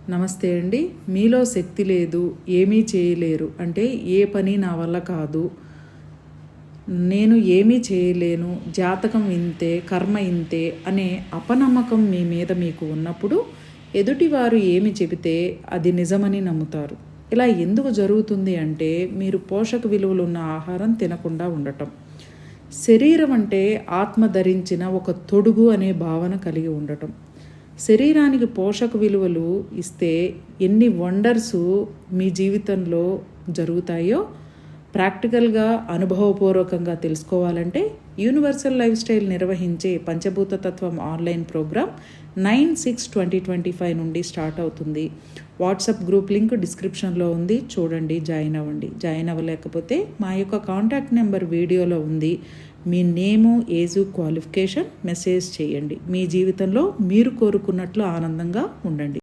నమస్తే అండి. మీలో శక్తి లేదు, ఏమీ చేయలేరు అంటే ఏ పని నా వల్ల కాదు, నేను ఏమీ చేయలేను, జాతకం ఇంతే, కర్మ ఇంతే అనే అపనమ్మకం మీ మీద మీకు ఉన్నప్పుడు ఎదుటివారు ఏమి చెబితే అది నిజమని నమ్ముతారు. ఇలా ఎందుకు జరుగుతుంది అంటే మీరు పోషక విలువలు ఉన్న ఆహారం తినకుండా ఉండటం. శరీరం అంటే ఆత్మ ధరించిన ఒక తొడుగు అనే భావన కలిగి ఉండటం. శరీరానికి పోషక విలువలు ఇస్తే ఎన్ని వండర్స్ మీ జీవితంలో జరుగుతాయో ప్రాక్టికల్గా అనుభవపూర్వకంగా తెలుసుకోవాలంటే యూనివర్సల్ లైఫ్ స్టైల్ నిర్వహించే పంచభూత తత్వం ఆన్లైన్ ప్రోగ్రామ్ 9/6/2025 నుండి స్టార్ట్ అవుతుంది. వాట్సాప్ గ్రూప్ లింక్ డిస్క్రిప్షన్లో ఉంది, చూడండి, జాయిన్ అవ్వండి. జాయిన్ అవ్వలేకపోతే మా యొక్క కాంటాక్ట్ నెంబర్ వీడియోలో ఉంది. మీ నేము, ఏజు, క్వాలిఫికేషన్ మెసేజ్ చేయండి. మీ జీవితంలో మీరు కోరుకున్నట్లు ఆనందంగా ఉండండి.